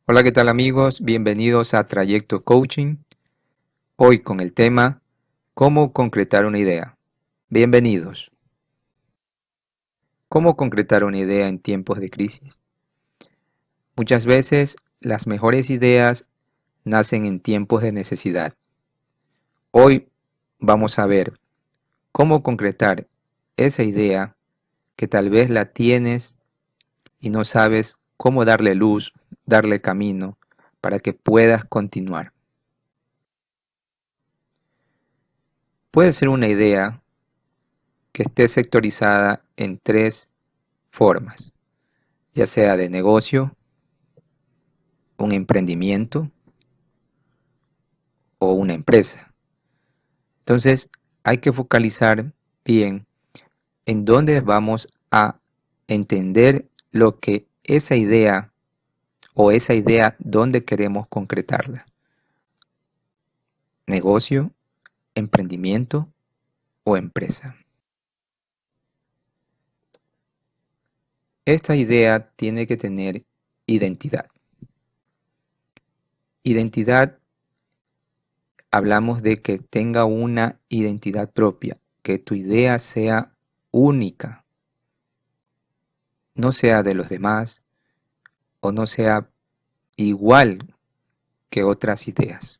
Hola, ¿qué tal amigos? Bienvenidos a Trayecto Coaching. Hoy con el tema ¿Cómo concretar una idea? Bienvenidos. ¿Cómo concretar una idea en tiempos de crisis? Muchas veces las mejores ideas nacen en tiempos de necesidad. Hoy vamos a ver cómo concretar esa idea que tal vez la tienes y no sabes cómo darle luz, darle camino para que puedas continuar. Puede ser una idea que esté sectorizada en tres formas, ya sea de negocio, un emprendimiento o una empresa. Entonces, hay que focalizar bien en dónde vamos a entender lo que esa idea o esa idea dónde queremos concretarla. Negocio, emprendimiento o empresa. Esta idea tiene que tener identidad. Identidad, hablamos de que tenga una identidad propia, que tu idea sea única, no sea de los demás o no sea igual que otras ideas.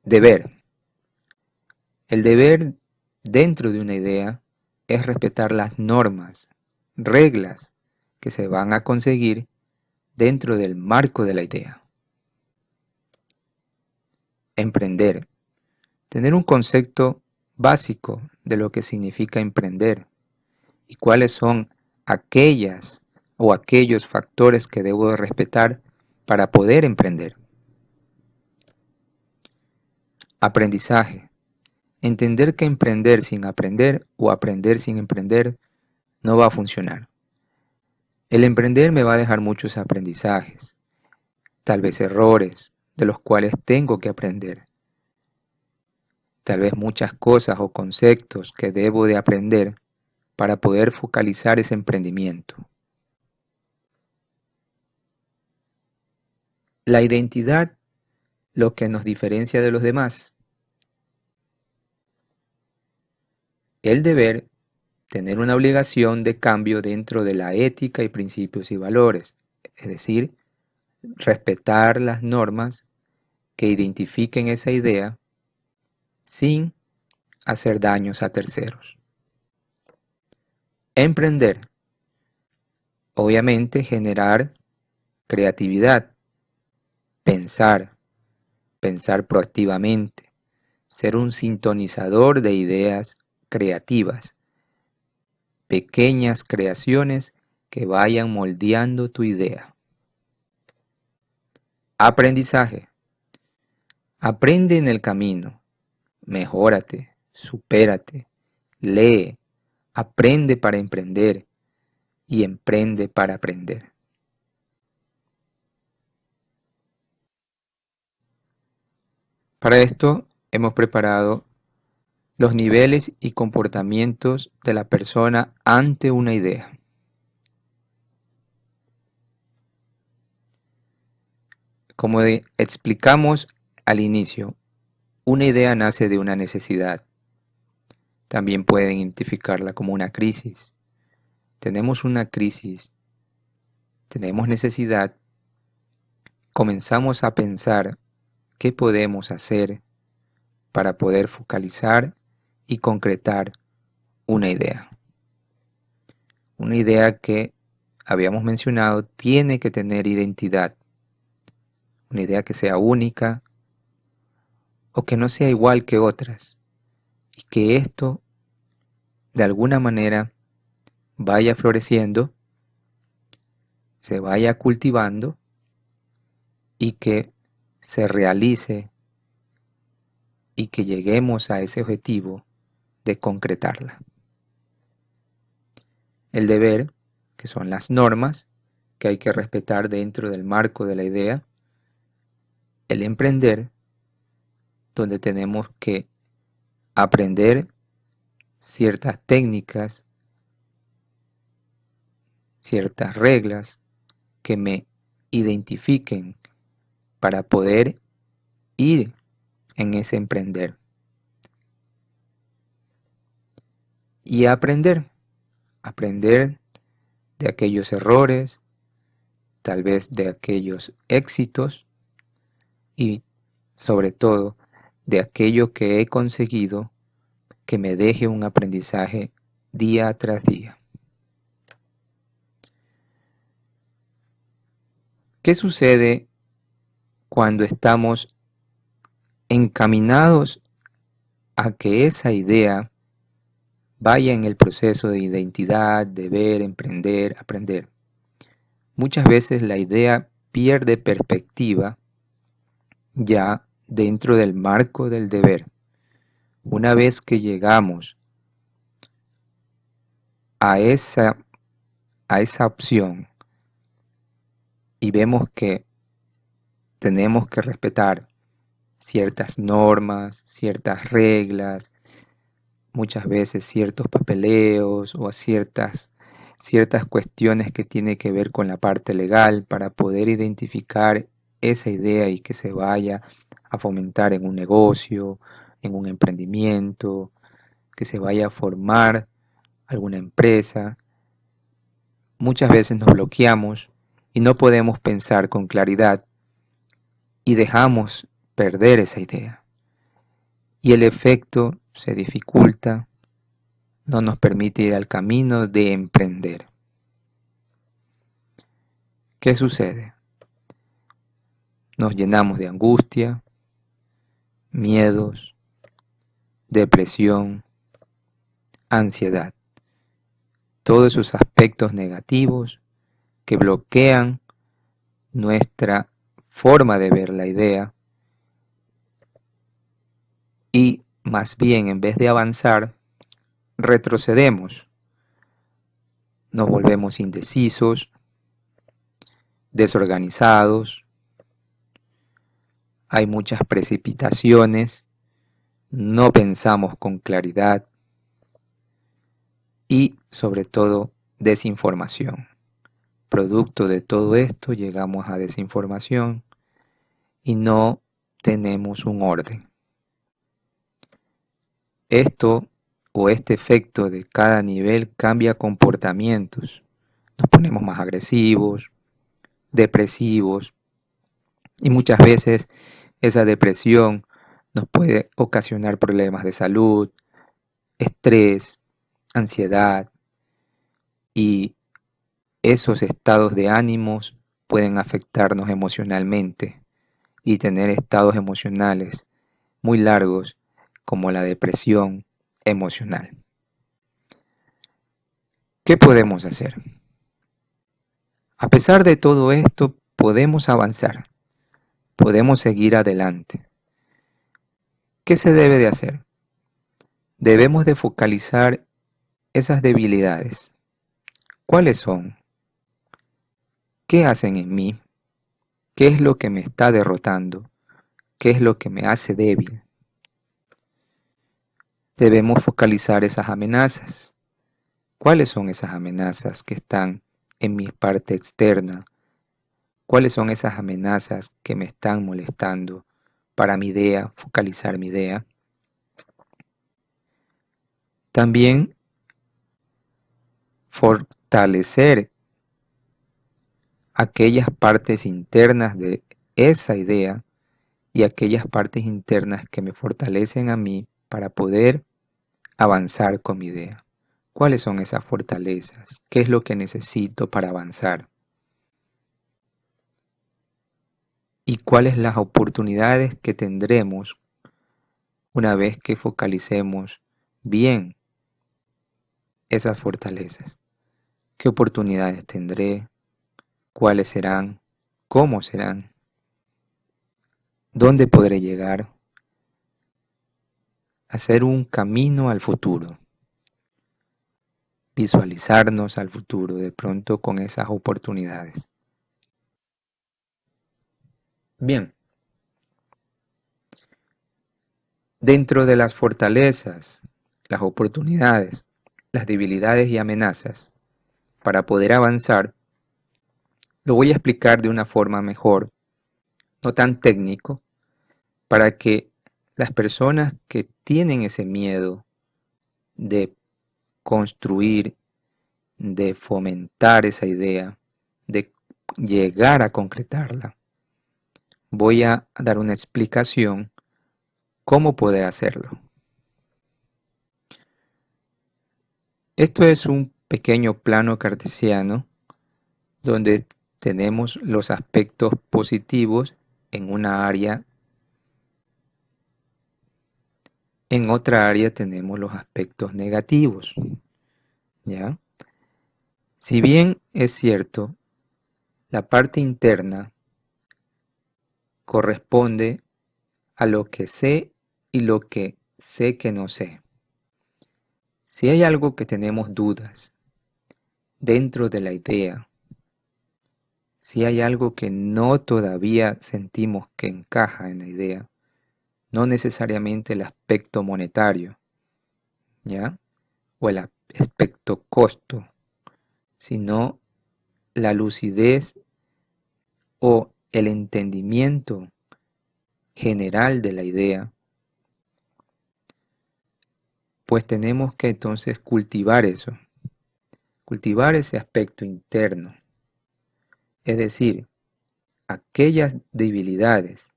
Deber. El deber dentro de una idea es respetar las normas, reglas que se van a conseguir dentro del marco de la idea. Emprender. Tener un concepto básico de lo que significa emprender y cuáles son aquellas o aquellos factores que debo de respetar para poder emprender. Aprendizaje. Entender que emprender sin aprender o aprender sin emprender no va a funcionar. El emprender me va a dejar muchos aprendizajes, tal vez errores de los cuales tengo que aprender, tal vez muchas cosas o conceptos que debo de aprender para poder focalizar ese emprendimiento. La identidad, lo que nos diferencia de los demás. El deber, tener una obligación de cambio dentro de la ética y principios y valores, es decir, respetar las normas que identifiquen esa idea sin hacer daños a terceros. Emprender, obviamente generar creatividad, pensar, pensar proactivamente, ser un sintonizador de ideas creativas, pequeñas creaciones que vayan moldeando tu idea. Aprendizaje, aprende en el camino, mejórate, supérate, lee, aprende para emprender y emprende para aprender. Para esto hemos preparado los niveles y comportamientos de la persona ante una idea. Como explicamos al inicio, una idea nace de una necesidad. También pueden identificarla como una crisis. Tenemos una crisis, tenemos necesidad, comenzamos a pensar qué podemos hacer para poder focalizar y concretar una idea. Una idea que habíamos mencionado tiene que tener identidad, una idea que sea única o que no sea igual que otras y que esto de alguna manera vaya floreciendo, se vaya cultivando y que se realice y que lleguemos a ese objetivo de concretarla. El deber, que son las normas que hay que respetar dentro del marco de la idea. El emprender, donde tenemos que aprender ciertas técnicas, ciertas reglas que me identifiquen para poder ir en ese emprender. Y aprender de aquellos errores, tal vez de aquellos éxitos y sobre todo de aquello que he conseguido que me deje un aprendizaje día tras día. ¿Qué sucede cuando estamos encaminados a que esa idea vaya en el proceso de identidad, de ver, emprender, aprender? Muchas veces la idea pierde perspectiva ya dentro del marco del deber. Una vez que llegamos a esa opción y vemos que tenemos que respetar ciertas normas, ciertas reglas, muchas veces ciertos papeleos o ciertas cuestiones que tienen que ver con la parte legal para poder identificar esa idea y que se vaya a fomentar en un negocio, en un emprendimiento, que se vaya a formar alguna empresa. Muchas veces nos bloqueamos y no podemos pensar con claridad y dejamos perder esa idea. Y el efecto se dificulta, no nos permite ir al camino de emprender. ¿Qué sucede? Nos llenamos de angustia, miedos, depresión, ansiedad. Todos esos aspectos negativos que bloquean nuestra forma de ver la idea y más bien en vez de avanzar, retrocedemos, nos volvemos indecisos, desorganizados, hay muchas precipitaciones, no pensamos con claridad y sobre todo desinformación. Producto de todo esto llegamos a desinformación y no tenemos un orden. Esto o este efecto de cada nivel cambia comportamientos. Nos ponemos más agresivos, depresivos y muchas veces esa depresión nos puede ocasionar problemas de salud, estrés, ansiedad y esos estados de ánimos pueden afectarnos emocionalmente y tener estados emocionales muy largos como la depresión emocional. ¿Qué podemos hacer? A pesar de todo esto, podemos avanzar, podemos seguir adelante. ¿Qué se debe de hacer? Debemos de focalizar esas debilidades. ¿Cuáles son? ¿Qué hacen en mí? ¿Qué es lo que me está derrotando? ¿Qué es lo que me hace débil? Debemos focalizar esas amenazas. ¿Cuáles son esas amenazas que están en mi parte externa? ¿Cuáles son esas amenazas que me están molestando para mi idea, focalizar mi idea? También fortalecer aquellas partes internas de esa idea y aquellas partes internas que me fortalecen a mí para poder avanzar con mi idea. ¿Cuáles son esas fortalezas? ¿Qué es lo que necesito para avanzar? ¿Y cuáles las oportunidades que tendremos una vez que focalicemos bien esas fortalezas? ¿Qué oportunidades tendré? ¿Cuáles serán? ¿Cómo serán? ¿Dónde podré llegar? Hacer un camino al futuro. Visualizarnos al futuro de pronto con esas oportunidades. Bien. Dentro de las fortalezas, las oportunidades, las debilidades y amenazas, para poder avanzar, lo voy a explicar de una forma mejor, no tan técnico, para que las personas que tienen ese miedo de construir, de fomentar esa idea, de llegar a concretarla, voy a dar una explicación cómo poder hacerlo. Esto es un pequeño plano cartesiano donde tenemos los aspectos positivos en una área. En otra área tenemos los aspectos negativos, ¿ya? Si bien es cierto, la parte interna corresponde a lo que sé y lo que sé que no sé. Si hay algo que tenemos dudas dentro de la idea, si hay algo que no todavía sentimos que encaja en la idea, no necesariamente el aspecto monetario, ¿ya? O el aspecto costo, sino la lucidez o el entendimiento general de la idea, pues tenemos que entonces cultivar eso, cultivar ese aspecto interno, es decir, aquellas debilidades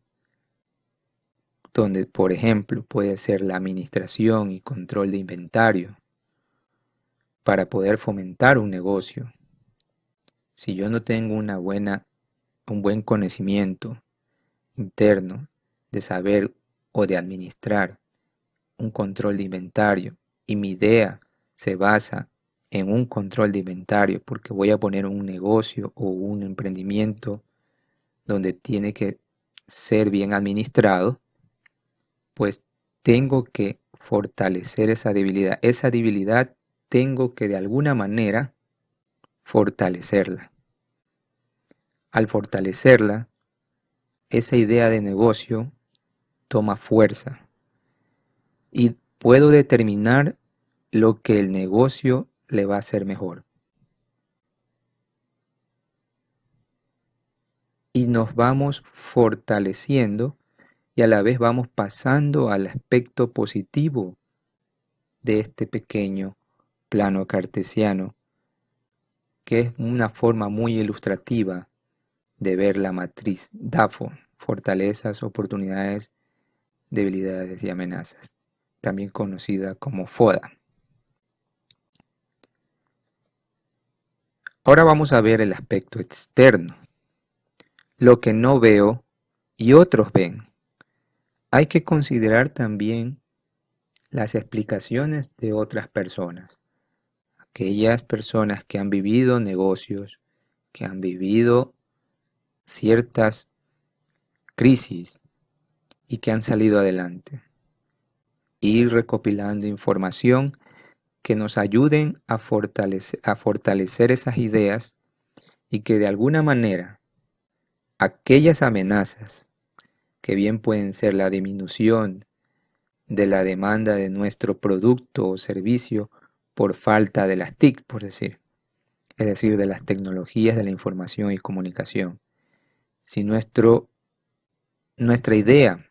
donde, por ejemplo, puede ser la administración y control de inventario para poder fomentar un negocio. Si yo no tengo un buen conocimiento interno de saber o de administrar un control de inventario y mi idea se basa en un control de inventario porque voy a poner un negocio o un emprendimiento donde tiene que ser bien administrado, pues tengo que fortalecer esa debilidad. Esa debilidad tengo que de alguna manera fortalecerla. Al fortalecerla, esa idea de negocio toma fuerza y puedo determinar lo que el negocio le va a hacer mejor. Y nos vamos fortaleciendo y a la vez vamos pasando al aspecto positivo de este pequeño plano cartesiano, que es una forma muy ilustrativa de ver la matriz DAFO, fortalezas, oportunidades, debilidades y amenazas, también conocida como FODA. Ahora vamos a ver el aspecto externo, lo que no veo y otros ven. Hay que considerar también las explicaciones de otras personas, aquellas personas que han vivido negocios, que han vivido ciertas crisis y que han salido adelante. Ir recopilando información que nos ayuden a fortalecer esas ideas y que de alguna manera aquellas amenazas, que bien pueden ser la disminución de la demanda de nuestro producto o servicio por falta de las TIC, por decir, es decir, de las tecnologías de la información y comunicación. Si nuestra idea,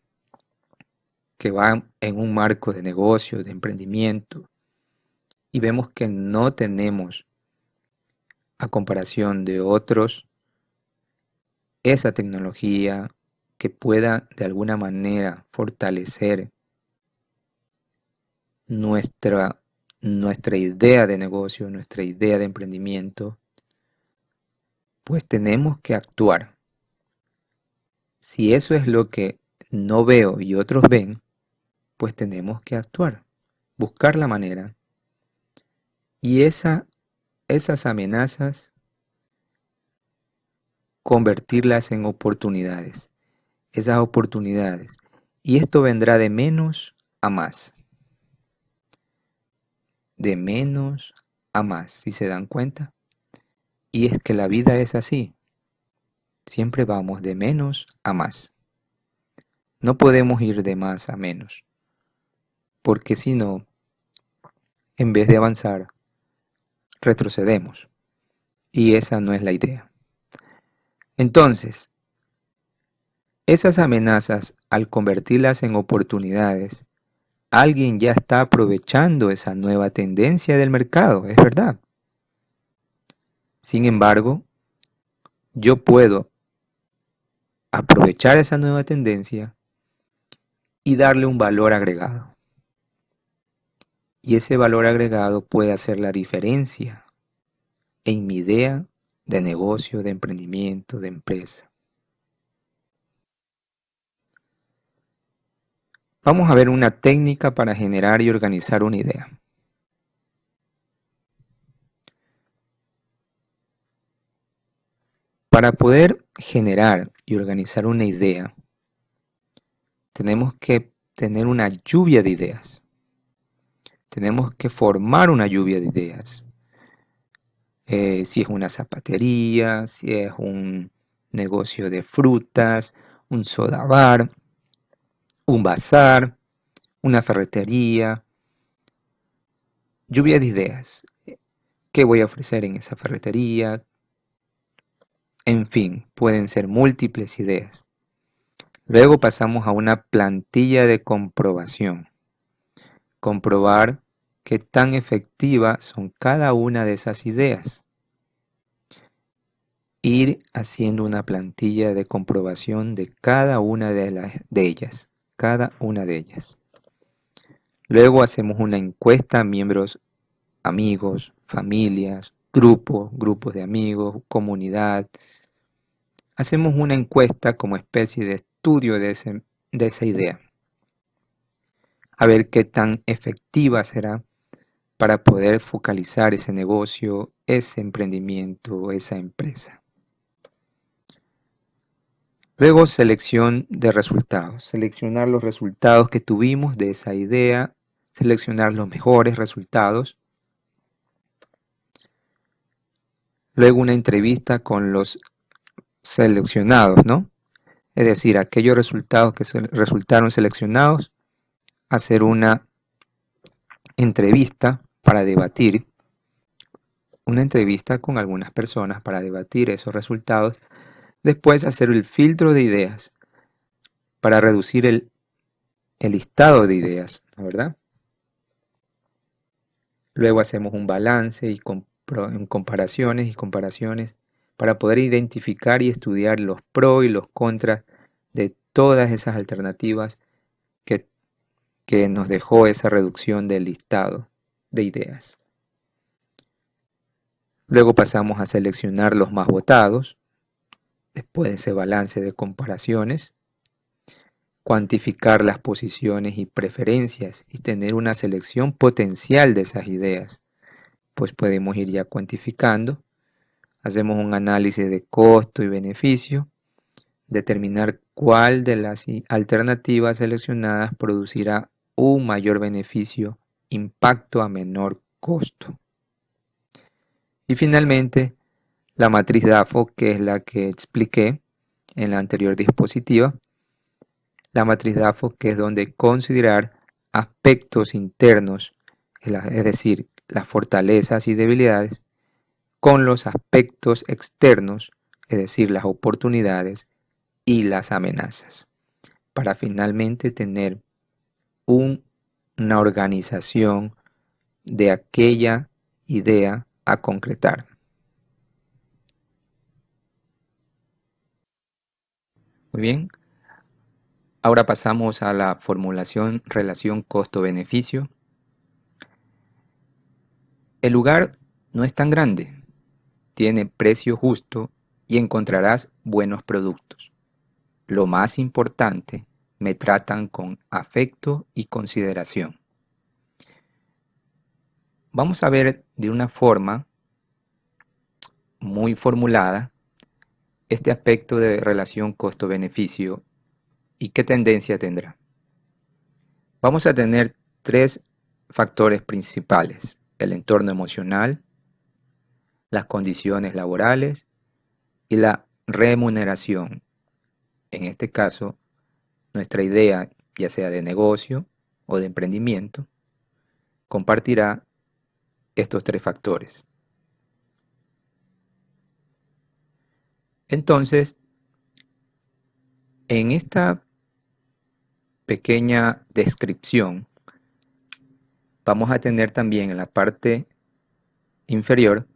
que va en un marco de negocio, de emprendimiento, y vemos que no tenemos, a comparación de otros, esa tecnología que pueda de alguna manera fortalecer nuestra, nuestra idea de negocio, nuestra idea de emprendimiento, pues tenemos que actuar. Si eso es lo que no veo y otros ven, pues tenemos que actuar, buscar la manera. Y esas amenazas, convertirlas en oportunidades. Esas oportunidades. Y esto vendrá de menos a más. De menos a más, si se dan cuenta. Y es que la vida es así. Siempre vamos de menos a más. No podemos ir de más a menos. Porque si no, en vez de avanzar, retrocedemos. y esa no es la idea. Entonces, esas amenazas, al convertirlas en oportunidades, alguien ya está aprovechando esa nueva tendencia del mercado, es verdad. Sin embargo, yo puedo aprovechar esa nueva tendencia y darle un valor agregado. Y ese valor agregado puede hacer la diferencia en mi idea de negocio, de emprendimiento, de empresa. Vamos a ver una técnica para generar y organizar una idea. Para poder generar y organizar una idea, tenemos que tener una lluvia de ideas. Tenemos que formar una lluvia de ideas. Si es una zapatería, si es un negocio de frutas, un soda bar, un bazar, una ferretería. Lluvia de ideas. ¿Qué voy a ofrecer en esa ferretería? En fin, pueden ser múltiples ideas. Luego pasamos a una plantilla de comprobación. Comprobar qué tan efectivas son cada una de esas ideas. Ir haciendo una plantilla de comprobación de cada una de ellas. Cada una de ellas. Luego hacemos una encuesta a miembros, amigos, familias, grupos de amigos, comunidad. Hacemos una encuesta como especie de estudio de esa idea. A ver qué tan efectiva será para poder focalizar ese negocio, ese emprendimiento, esa empresa. Luego, selección de resultados. Seleccionar los resultados que tuvimos de esa idea, seleccionar los mejores resultados. Luego, una entrevista con los seleccionados, ¿no? Es decir, aquellos resultados que resultaron seleccionados, hacer una entrevista para debatir, una entrevista con algunas personas para debatir esos resultados. Después, hacer el filtro de ideas para reducir el listado de ideas, ¿no? ¿Verdad? Luego hacemos un balance y comparaciones para poder identificar y estudiar los pros y los contras de todas esas alternativas que, que nos dejó esa reducción del listado de ideas. Luego pasamos a seleccionar los más votados, después de ese balance de comparaciones, cuantificar las posiciones y preferencias y tener una selección potencial de esas ideas, pues podemos ir ya cuantificando. Hacemos un análisis de costo y beneficio, determinar cuál de las alternativas seleccionadas producirá un mayor beneficio, impacto a menor costo. Y finalmente, la matriz DAFO, que es la que expliqué en la anterior diapositiva. La matriz DAFO, que es donde considerar aspectos internos, es decir, las fortalezas y debilidades, con los aspectos externos, es decir, las oportunidades y las amenazas, para finalmente tener una organización de aquella idea a concretar. Muy bien, ahora pasamos a la formulación relación costo-beneficio. El lugar no es tan grande, tiene precio justo y encontrarás buenos productos. Lo más importante, me tratan con afecto y consideración. Vamos a ver de una forma muy formulada este aspecto de relación costo-beneficio y qué tendencia tendrá. Vamos a tener tres factores principales: el entorno emocional, las condiciones laborales y la remuneración. En este caso, nuestra idea, ya sea de negocio o de emprendimiento, compartirá estos tres factores. Entonces, en esta pequeña descripción, vamos a tener también en la parte inferior,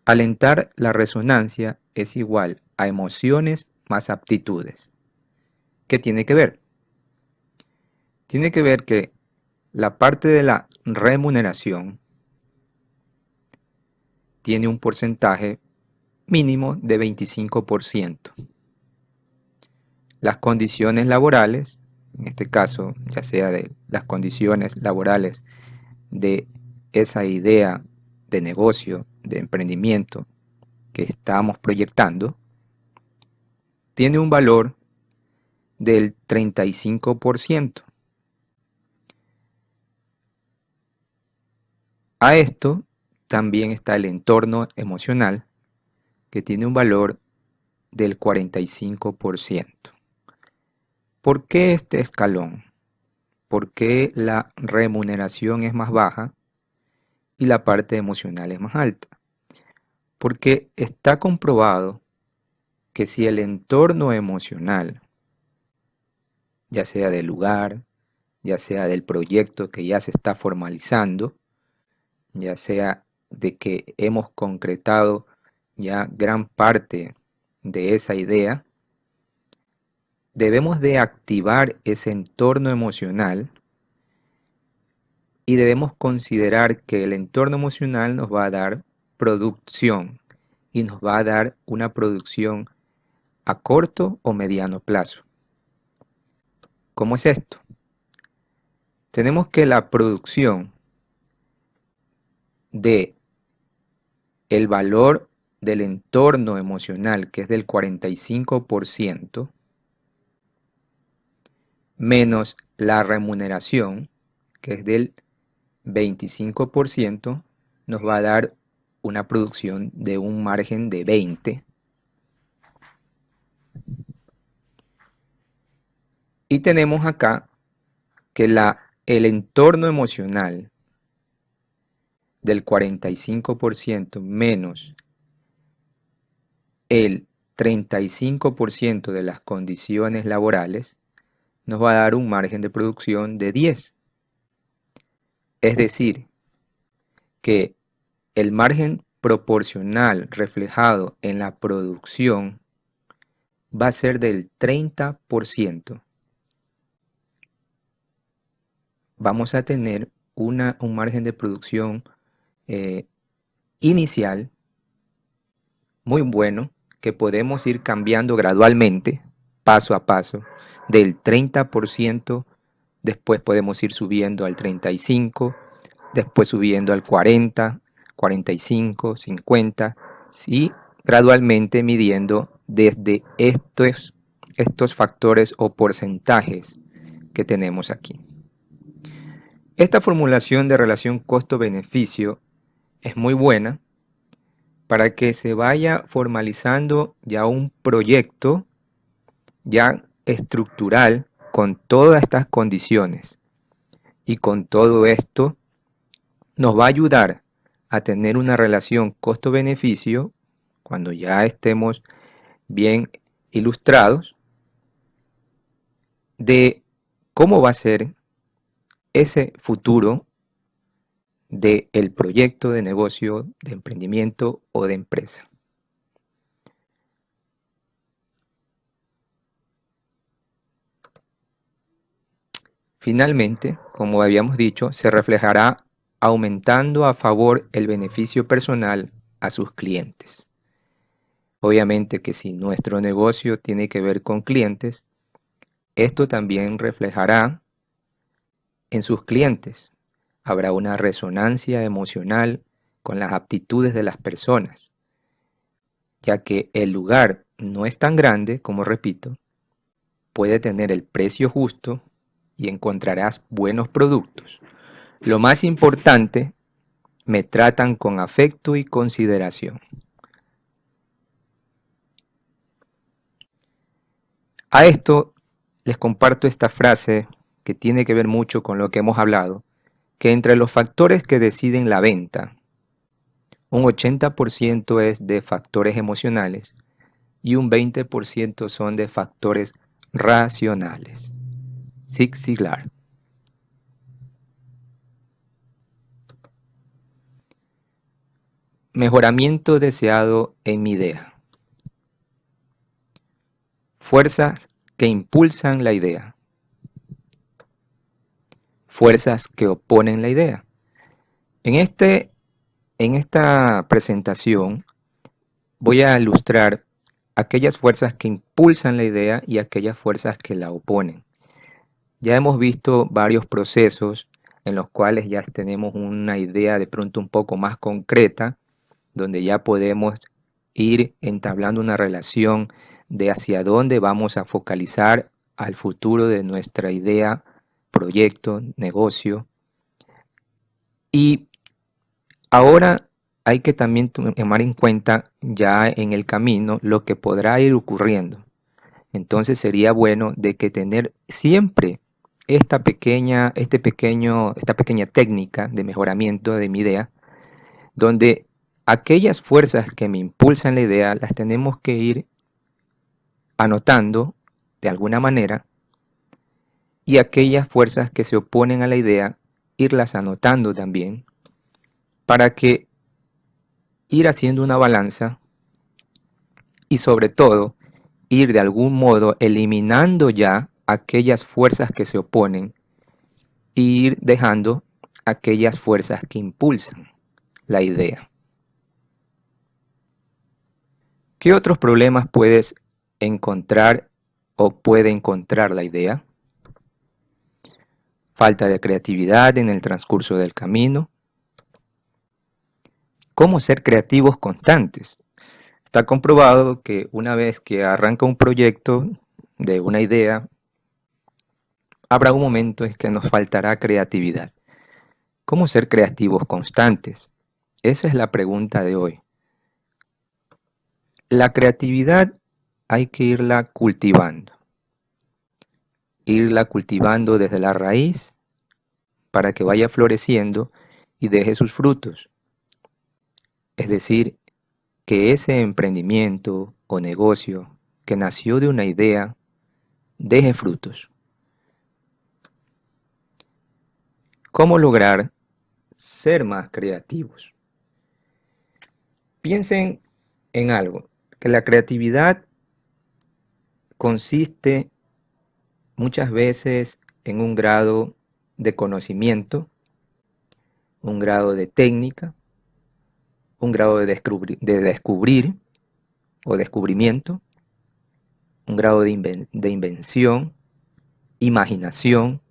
alentar la resonancia es igual a emociones más aptitudes. ¿Qué tiene que ver? Tiene que ver que la parte de la remuneración tiene un porcentaje mínimo de 25%. Las condiciones laborales, en este caso, ya sea de las condiciones laborales de esa idea de negocio, de emprendimiento que estamos proyectando, tiene un valor del 35%. A esto también está el entorno emocional, que tiene un valor del 45%. ¿Por qué este escalón? ¿Por qué la remuneración es más baja y la parte emocional es más alta? Porque está comprobado que si el entorno emocional, ya sea del lugar, ya sea del proyecto que ya se está formalizando, ya sea de que hemos concretado ya gran parte de esa idea, debemos de activar ese entorno emocional y debemos considerar que el entorno emocional nos va a dar producción y nos va a dar una producción a corto o mediano plazo. ¿Cómo es esto? Tenemos que la producción de el valor del entorno emocional, que es del 45%, menos la remuneración, que es del 25%, nos va a dar una producción de un margen de 20%. Y tenemos acá que el entorno emocional del 45% menos el 35% de las condiciones laborales nos va a dar un margen de producción de 10. Es decir, que el margen proporcional reflejado en la producción va a ser del 30%. Vamos a tener un margen de producción inicial muy bueno que podemos ir cambiando gradualmente, paso a paso, del 30%, después podemos ir subiendo al 35%, después subiendo al 40%, 45%, 50%, y gradualmente midiendo desde estos factores o porcentajes que tenemos aquí. Esta formulación de relación costo-beneficio es muy buena para que se vaya formalizando ya un proyecto ya estructural con todas estas condiciones. Y con todo esto nos va a ayudar a tener una relación costo-beneficio cuando ya estemos bien ilustrados de cómo va a ser ese futuro del proyecto de negocio, de emprendimiento o de empresa. Finalmente, como habíamos dicho, se reflejará aumentando a favor el beneficio personal a sus clientes. Obviamente que si nuestro negocio tiene que ver con clientes, esto también reflejará en sus clientes. Habrá una resonancia emocional con las aptitudes de las personas, ya que el lugar no es tan grande, como repito, puede tener el precio justo y encontrarás buenos productos. Lo más importante, me tratan con afecto y consideración. A esto les comparto esta frase que tiene que ver mucho con lo que hemos hablado, que entre los factores que deciden la venta, un 80% es de factores emocionales y un 20% son de factores racionales. Zig Ziglar. Mejoramiento deseado en mi idea. Fuerzas que impulsan la idea. Fuerzas que oponen la idea. En esta presentación voy a ilustrar aquellas fuerzas que impulsan la idea y aquellas fuerzas que la oponen. Ya hemos visto varios procesos en los cuales ya tenemos una idea de pronto un poco más concreta, donde ya podemos ir entablando una relación de hacia dónde vamos a focalizar al futuro de nuestra idea, proyecto, negocio. Y ahora hay que también tomar en cuenta ya en el camino lo que podrá ir ocurriendo. Entonces sería bueno de que tener siempre esta pequeña técnica de mejoramiento de mi idea, donde aquellas fuerzas que me impulsan la idea las tenemos que ir anotando de alguna manera, y aquellas fuerzas que se oponen a la idea irlas anotando también, para que ir haciendo una balanza y sobre todo ir de algún modo eliminando ya aquellas fuerzas que se oponen e ir dejando aquellas fuerzas que impulsan la idea. ¿Qué otros problemas puedes encontrar o puede encontrar la idea? Falta de creatividad en el transcurso del camino. ¿Cómo ser creativos constantes? Está comprobado que una vez que arranca un proyecto de una idea, habrá un momento en que nos faltará creatividad. ¿Cómo ser creativos constantes? Esa es la pregunta de hoy. La creatividad hay que irla cultivando desde la raíz para que vaya floreciendo y deje sus frutos. Es decir, que ese emprendimiento o negocio que nació de una idea deje frutos. ¿Cómo lograr ser más creativos? Piensen en algo, que la creatividad consiste muchas veces en un grado de conocimiento, un grado de técnica, un grado de descubrir o descubrimiento, un grado de invención, imaginación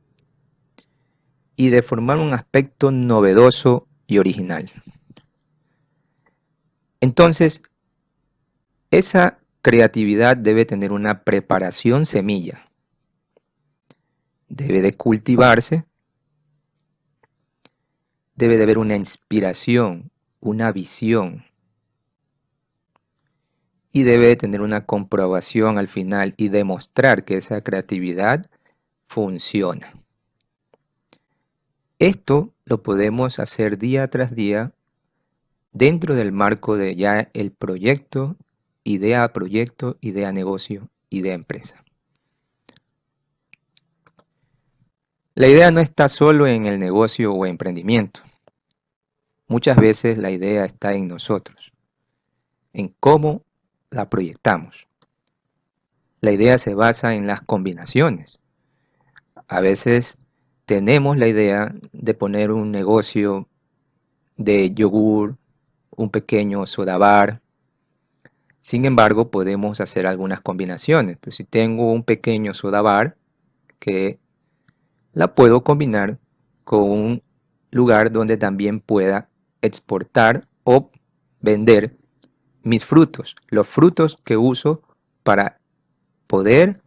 y de formar un aspecto novedoso y original. Entonces, esa creatividad debe tener una preparación semilla, debe de cultivarse, debe de haber una inspiración, una visión, y debe de tener una comprobación al final y demostrar que esa creatividad funciona. Esto lo podemos hacer día tras día dentro del marco de ya el proyecto, idea negocio, idea empresa. La idea no está solo en el negocio o emprendimiento. Muchas veces la idea está en nosotros, en cómo la proyectamos. La idea se basa en las combinaciones. A veces tenemos la idea de poner un negocio de yogur, un pequeño soda bar. Sin embargo, podemos hacer algunas combinaciones. Pues si tengo un pequeño soda bar, que la puedo combinar con un lugar donde también pueda exportar o vender mis frutos, los frutos que uso para poder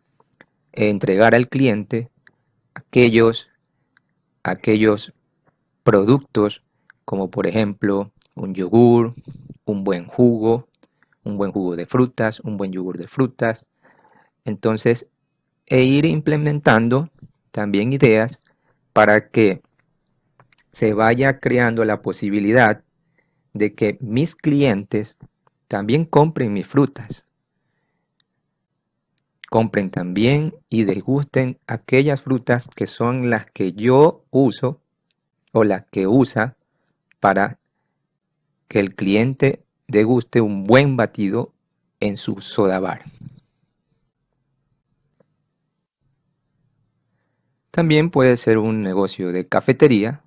entregar al cliente aquellos productos como por ejemplo un yogur, un buen jugo de frutas, un buen yogur de frutas. Entonces, ir implementando también ideas para que se vaya creando la posibilidad de que mis clientes también compren mis frutas, compren también y degusten aquellas frutas que son las que yo uso o las que usa para que el cliente deguste un buen batido en su soda bar. También puede ser un negocio de cafetería,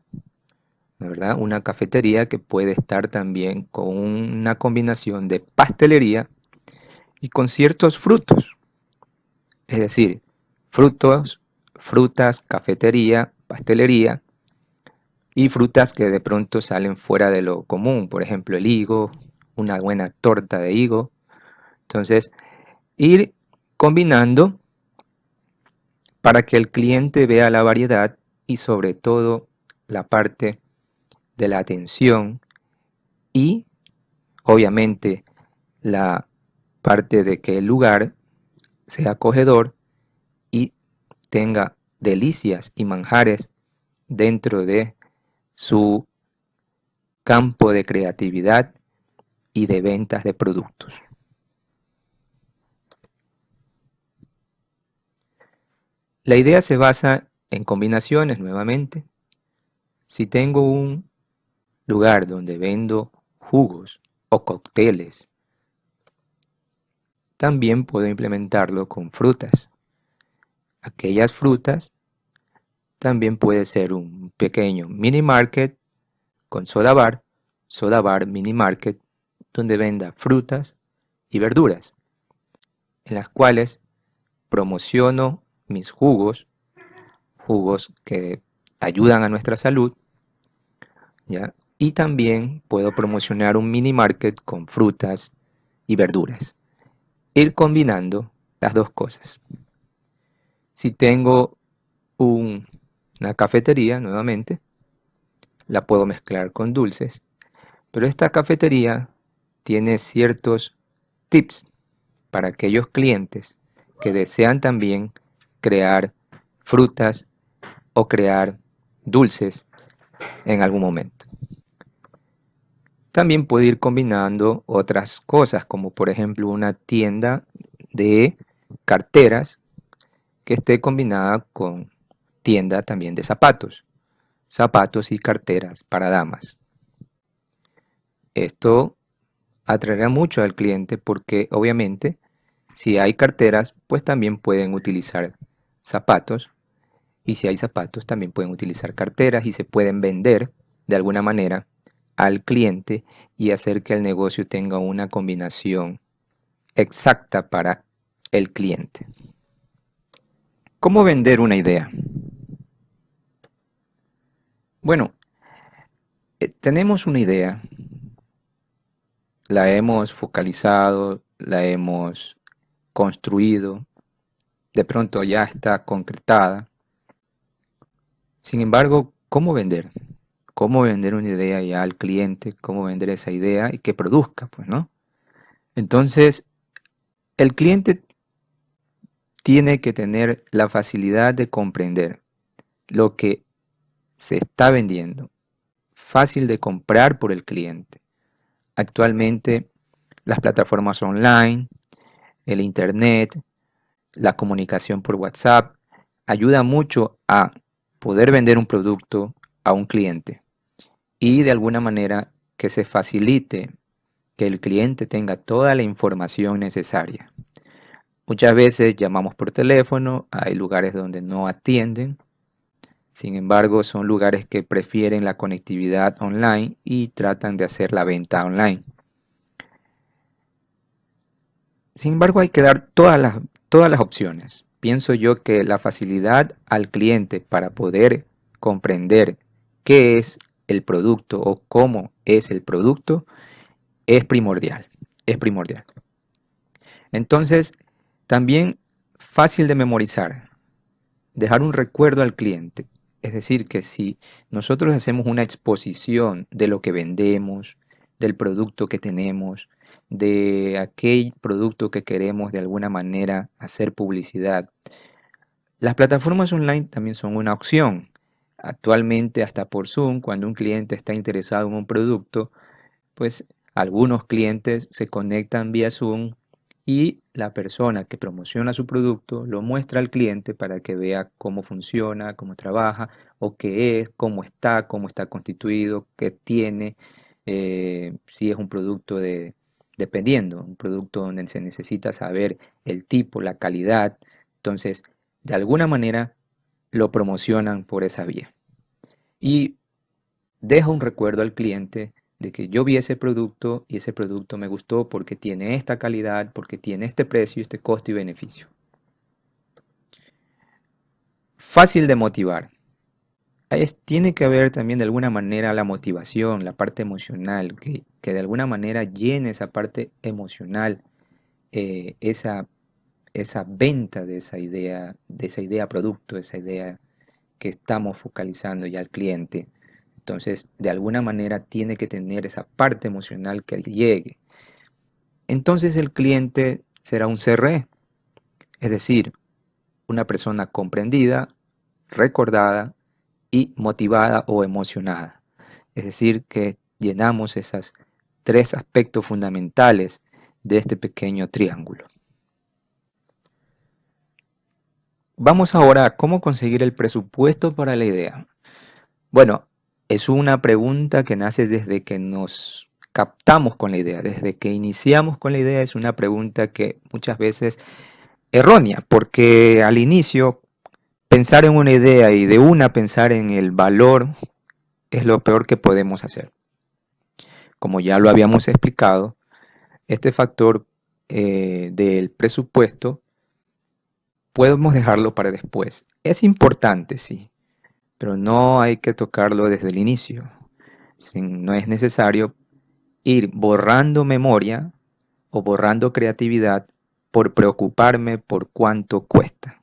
¿verdad? Una cafetería que puede estar también con una combinación de pastelería y con ciertos frutos. Es decir, frutos, frutas, cafetería, pastelería y frutas que de pronto salen fuera de lo común. Por ejemplo, el higo, una buena torta de higo. Entonces, ir combinando para que el cliente vea la variedad y sobre todo la parte de la atención y obviamente la parte de que el lugar sea acogedor y tenga delicias y manjares dentro de su campo de creatividad y de ventas de productos. La idea se basa en combinaciones nuevamente. Si tengo un lugar donde vendo jugos o cócteles, también puedo implementarlo con frutas. Aquellas frutas también puede ser un pequeño mini market con soda bar mini market, donde venda frutas y verduras, en las cuales promociono mis jugos, jugos que ayudan a nuestra salud, ¿ya? Y también puedo promocionar un mini market con frutas y verduras. Ir combinando las dos cosas. Si tengo una cafetería, nuevamente, la puedo mezclar con dulces, pero esta cafetería tiene ciertos tips para aquellos clientes que desean también crear frutas o crear dulces en algún momento. También puede ir combinando otras cosas, como por ejemplo una tienda de carteras que esté combinada con tienda también de zapatos, zapatos y carteras para damas. Esto atraerá mucho al cliente porque obviamente si hay carteras, pues también pueden utilizar zapatos y si hay zapatos también pueden utilizar carteras y se pueden vender de alguna manera al cliente y hacer que el negocio tenga una combinación exacta para el cliente. ¿Cómo vender una idea? Bueno, tenemos una idea, la hemos focalizado, la hemos construido, de pronto ya está concretada. Sin embargo, ¿cómo vender? ¿Cómo vender una idea ya al cliente? ¿Cómo vender esa idea y que produzca, pues, ¿no? Entonces, el cliente tiene que tener la facilidad de comprender lo que se está vendiendo, fácil de comprar por el cliente. Actualmente, las plataformas online, el internet, la comunicación por WhatsApp, ayuda mucho a poder vender un producto a un cliente y de alguna manera que se facilite que el cliente tenga toda la información necesaria. Muchas veces llamamos por teléfono, hay lugares donde no atienden, sin embargo son lugares que prefieren la conectividad online y tratan de hacer la venta online. Sin embargo hay que dar todas las opciones. Pienso yo que la facilidad al cliente para poder comprender qué es el producto o cómo es el producto es primordial, es primordial. Entonces, también fácil de memorizar, dejar un recuerdo al cliente. Es decir, que si nosotros hacemos una exposición de lo que vendemos, del producto que tenemos, de aquel producto que queremos de alguna manera hacer publicidad, las plataformas online también son una opción. Actualmente, hasta por Zoom, cuando un cliente está interesado en un producto, pues algunos clientes se conectan vía Zoom y la persona que promociona su producto lo muestra al cliente para que vea cómo funciona, cómo trabaja, o qué es, cómo está constituido, qué tiene, si es un producto dependiendo, un producto donde se necesita saber el tipo, la calidad. Entonces, de alguna manera lo promocionan por esa vía. Y deja un recuerdo al cliente de que yo vi ese producto y ese producto me gustó porque tiene esta calidad, porque tiene este precio, este costo y beneficio. Fácil de motivar. Tiene que haber también de alguna manera la motivación, la parte emocional, que de alguna manera llene esa parte emocional, esa venta de esa idea producto, esa idea que estamos focalizando ya al cliente. Entonces, de alguna manera tiene que tener esa parte emocional que llegue. Entonces el cliente será un CRE, es decir, una persona comprendida, recordada y motivada o emocionada. Es decir, que llenamos esos tres aspectos fundamentales de este pequeño triángulo. Vamos ahora a cómo conseguir el presupuesto para la idea. Bueno, es una pregunta que nace desde que nos captamos con la idea, desde que iniciamos con la idea. Es una pregunta que muchas veces errónea, porque al inicio pensar en una idea y de una pensar en el valor es lo peor que podemos hacer. Como ya lo habíamos explicado, este factor del presupuesto podemos dejarlo para después. Es importante, sí, pero no hay que tocarlo desde el inicio. No es necesario ir borrando memoria o borrando creatividad por preocuparme por cuánto cuesta.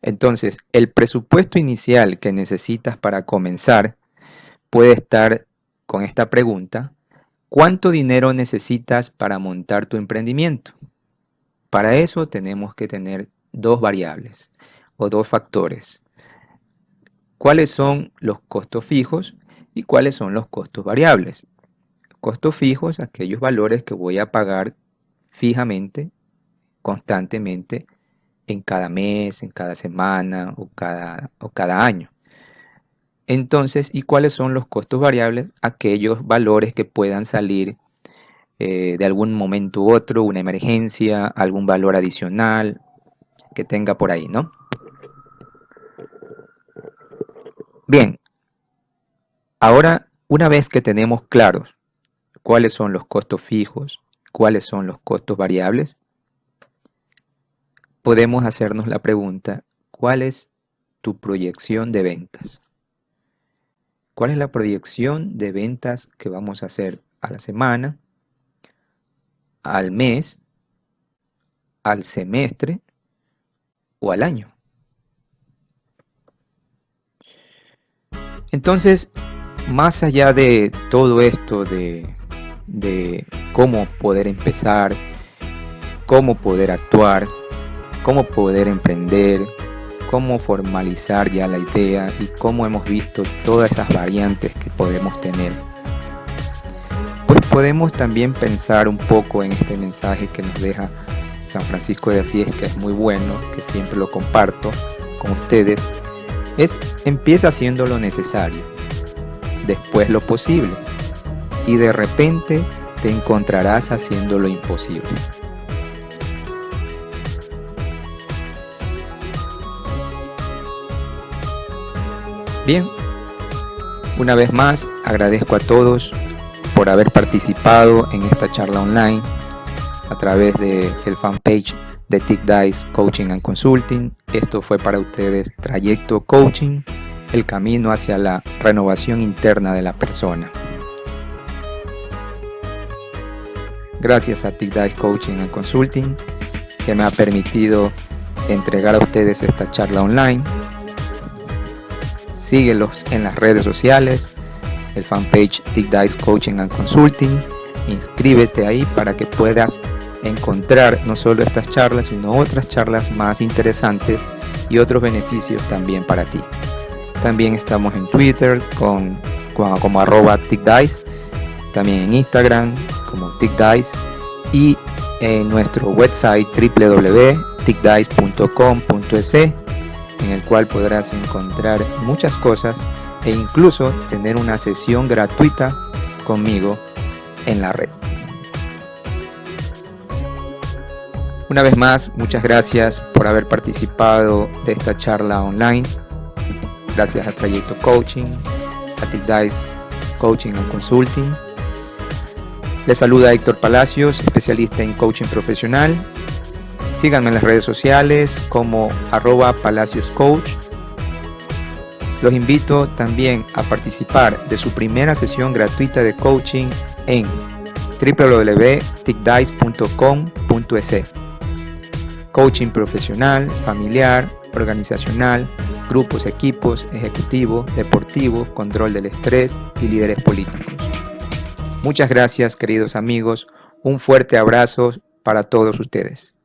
Entonces, el presupuesto inicial que necesitas para comenzar puede estar con esta pregunta: ¿cuánto dinero necesitas para montar tu emprendimiento? Para eso tenemos que tener dos variables o dos factores. ¿Cuáles son los costos fijos y cuáles son los costos variables? Costos fijos, aquellos valores que voy a pagar fijamente, constantemente, en cada mes, en cada semana o cada año. Entonces, ¿y cuáles son los costos variables? Aquellos valores que puedan salir de algún momento u otro, una emergencia, algún valor adicional que tenga por ahí, ¿no? Bien, ahora una vez que tenemos claros cuáles son los costos fijos, cuáles son los costos variables, podemos hacernos la pregunta: ¿cuál es tu proyección de ventas? ¿Cuál es la proyección de ventas que vamos a hacer a la semana, al mes, al semestre o al año? Entonces, más allá de todo esto de cómo poder empezar, cómo poder actuar, cómo poder emprender, cómo formalizar ya la idea y cómo hemos visto todas esas variantes que podemos tener, pues podemos también pensar un poco en este mensaje que nos deja San Francisco de Asís, que es muy bueno, que siempre lo comparto con ustedes. Empieza haciendo lo necesario, después lo posible, y de repente te encontrarás haciendo lo imposible. Bien, una vez más agradezco a todos por haber participado en esta charla online a través del fanpage de Tick Dice Coaching and Consulting. Esto fue para ustedes Trayecto Coaching, el camino hacia la renovación interna de la persona. Gracias a Tick Dice Coaching and Consulting, que me ha permitido entregar a ustedes esta charla online. Síguelos en las redes sociales, el fanpage Tick Dice Coaching and Consulting. Inscríbete ahí para que puedas encontrar no solo estas charlas, sino otras charlas más interesantes y otros beneficios también para ti. También estamos en Twitter como @TickDice también en Instagram como TicDice y en nuestro website www.ticdice.com.es, en el cual podrás encontrar muchas cosas e incluso tener una sesión gratuita conmigo en la red. Una vez más, muchas gracias por haber participado de esta charla online. Gracias a Trayecto Coaching, a TicDice Coaching and Consulting. Les saluda Héctor Palacios, especialista en coaching profesional. Síganme en las redes sociales como @PalaciosCoach. Los invito también a participar de su primera sesión gratuita de coaching en www.ticdice.com.es. Coaching profesional, familiar, organizacional, grupos, equipos, ejecutivo, deportivo, control del estrés y líderes políticos. Muchas gracias, queridos amigos. Un fuerte abrazo para todos ustedes.